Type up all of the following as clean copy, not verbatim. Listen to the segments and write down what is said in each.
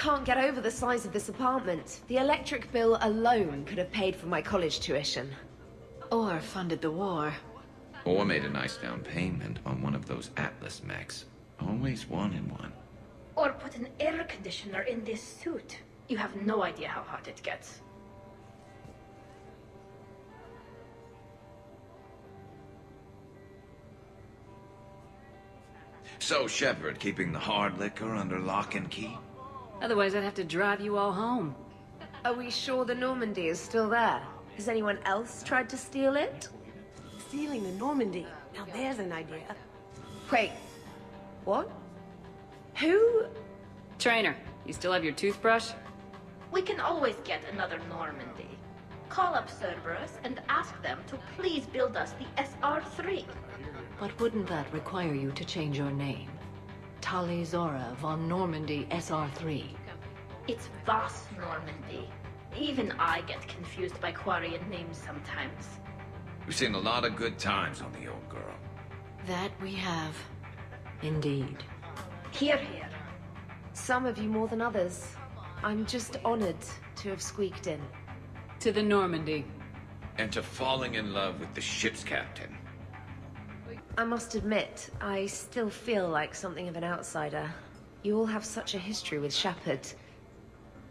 can't get over the size of this apartment. The electric bill alone could have paid for my college tuition. Or funded the war. Or made a nice down payment on one of those Atlas mechs. Always wanted one. Or put an air conditioner in this suit. You have no idea how hot it gets. So, Shepard, keeping the hard liquor under lock and key? Otherwise, I'd have to drive you all home. Are we sure the Normandy is still there? Has anyone else tried to steal it? Stealing the Normandy. Now there's an idea. Wait. What? Who? Trainer, you still have your toothbrush? We can always get another Normandy. Call up Cerberus and ask them to please build us the SR-3. But wouldn't that require you to change your name? Tali Zora von Normandy SR-3. It's Voss Normandy. Even I get confused by Quarian names sometimes. We've seen a lot of good times on the old girl. That we have. Indeed. Here, here. Some of you more than others. I'm just honored to have squeaked in. To the Normandy. And to falling in love with the ship's captain. I must admit, I still feel like something of an outsider. You all have such a history with Shepard.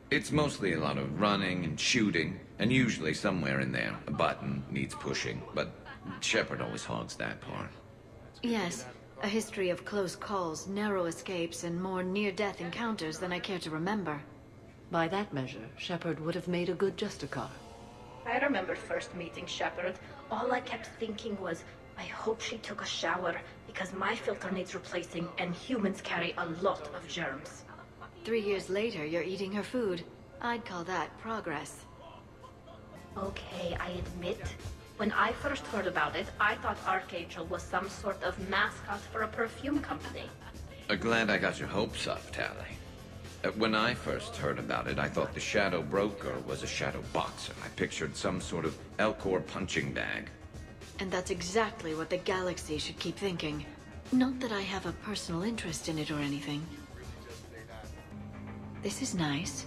It's mostly a lot of running and shooting, and usually somewhere in there, a button needs pushing, but Shepard always hogs that part. Yes, a history of close calls, narrow escapes, and more near-death encounters than I care to remember. By that measure, Shepard would have made a good Justicar. I remember first meeting Shepard. All I kept thinking was, I hope she took a shower, because my filter needs replacing, and humans carry a lot of germs. 3 years later, you're eating her food. I'd call that progress. Okay, I admit. When I first heard about it, I thought Archangel was some sort of mascot for a perfume company. Glad I got your hopes up, Tali. When I first heard about it, I thought the Shadow Broker was a shadow boxer. I pictured some sort of Elcor punching bag. And that's exactly what the galaxy should keep thinking. Not that I have a personal interest in it or anything. This is nice.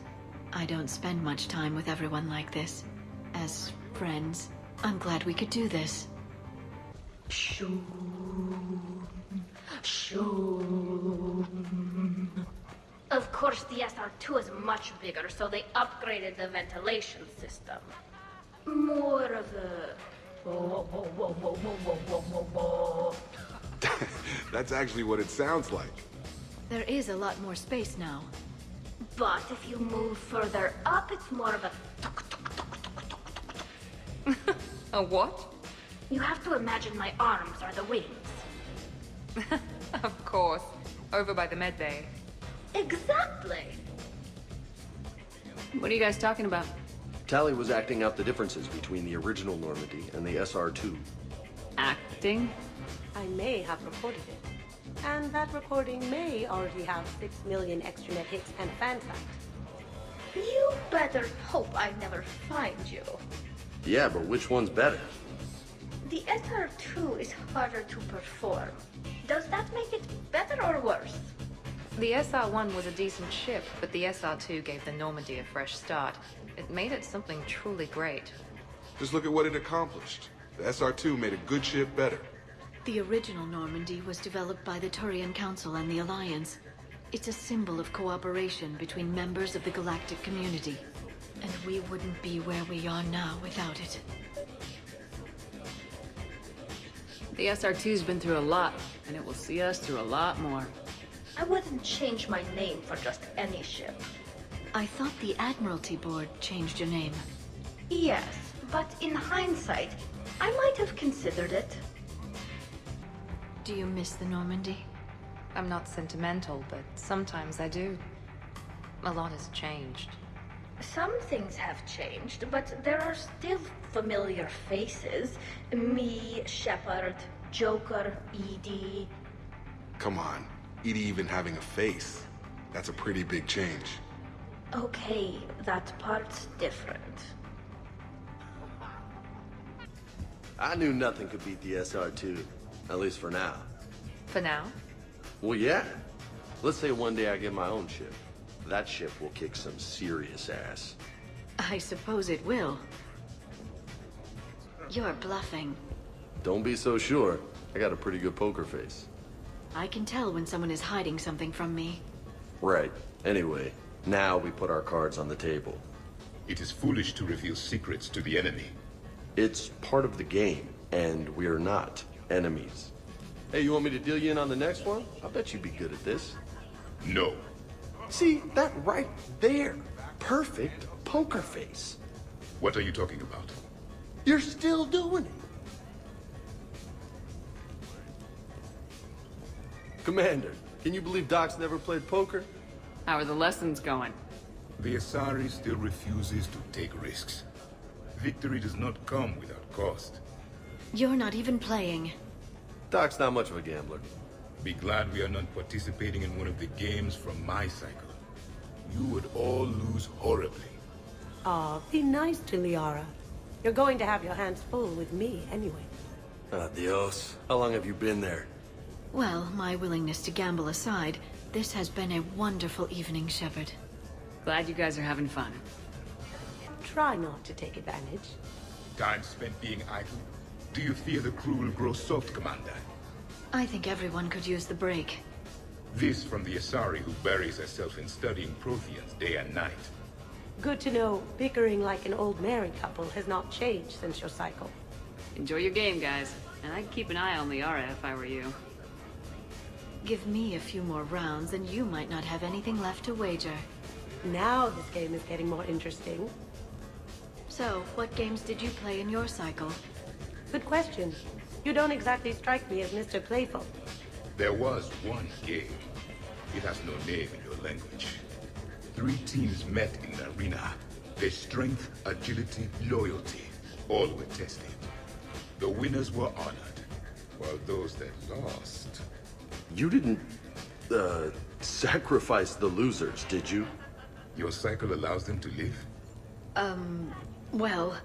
I don't spend much time with everyone like this. As friends, I'm glad we could do this. Shoo. Shoo. Of course, the SR-2 is much bigger, so they upgraded the ventilation system. More of a... Whoa, whoa, whoa, whoa, whoa, whoa, whoa, whoa. That's actually what it sounds like. There is a lot more space now. But if you move further up, it's more of a... tuk, tuk, tuk, tuk, tuk, tuk. A what? You have to imagine my arms are the wings. Of course. Over by the med bay. Exactly. What are you guys talking about? Tali was acting out the differences between the original Normandy and the SR-2. Acting? I may have recorded it. And that recording may already have 6 million extranet hits and fan fact. You better hope I never find you. Yeah, but which one's better? The SR-2 is harder to perform. Does that make it better or worse? The SR-1 was a decent ship, but the SR-2 gave the Normandy a fresh start. It made it something truly great. Just look at what it accomplished. The SR-2 made a good ship better. The original Normandy was developed by the Turian Council and the Alliance. It's a symbol of cooperation between members of the galactic community. And we wouldn't be where we are now without it. The SR-2's been through a lot, and it will see us through a lot more. I wouldn't change my name for just any ship. I thought the Admiralty Board changed your name. Yes, but in hindsight, I might have considered it. Do you miss the Normandy? I'm not sentimental, but sometimes I do. A lot has changed. Some things have changed, but there are still familiar faces. Me, Shepard, Joker, Edie. Come on, Edie even having a face. That's a pretty big change. Okay, that part's different. I knew nothing could beat the SR-2, at least for now. For now? Well, yeah. Let's say one day I get my own ship. that ship will kick some serious ass. I suppose it will. You're bluffing. Don't be so sure. I got a pretty good poker face. I can tell when someone is hiding something from me. Right. Anyway, now we put our cards on the table. It is foolish to reveal secrets to the enemy. It's part of the game, and we're not enemies. Hey, you want me to deal you in on the next one? I bet you'd be good at this. No. See, that right there. Perfect poker face. What are you talking about? You're still doing it. Commander, can you believe Doc's never played poker? How are the lessons going? The Asari still refuses to take risks. Victory does not come without cost. You're not even playing. Doc's not much of a gambler. Be glad we are not participating in one of the games from my cycle. You would all lose horribly. Aw, be nice to Liara. You're going to have your hands full with me anyway. Adios. How long have you been there? Well, my willingness to gamble aside, this has been a wonderful evening, Shepard. Glad you guys are having fun. Try not to take advantage. Time spent being idle? Do you fear the crew will grow soft, Commander? I think everyone could use the break. This from the Asari who buries herself in studying Protheans day and night. Good to know bickering like an old married couple has not changed since your cycle. Enjoy your game, guys. And I'd keep an eye on Liara if I were you. Give me a few more rounds and you might not have anything left to wager. Now this game is getting more interesting. So, what games did you play in your cycle? Good question. You don't exactly strike me as Mr. Playful. There was one game. It has no name in your language. 3 teams met in an arena. Their strength, agility, loyalty, all were tested. The winners were honored, while those that lost... You didn't, sacrifice the losers, did you? Your cycle allows them to live? Well...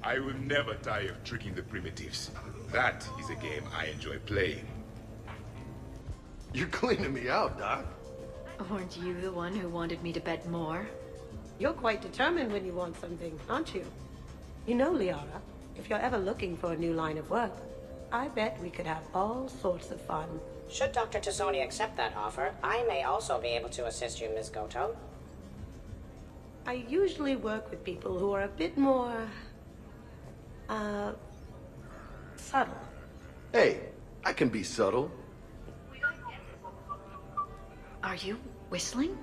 I will never tire of tricking the primitives. That is a game I enjoy playing. You're cleaning me out, Doc. Weren't you the one who wanted me to bet more? You're quite determined when you want something, aren't you? You know, Liara, if you're ever looking for a new line of work, I bet we could have all sorts of fun. Should Dr. Tazzoni accept that offer, I may also be able to assist you, Ms. Goto. I usually work with people who are a bit more... subtle. Hey, I can be subtle. Are you whistling?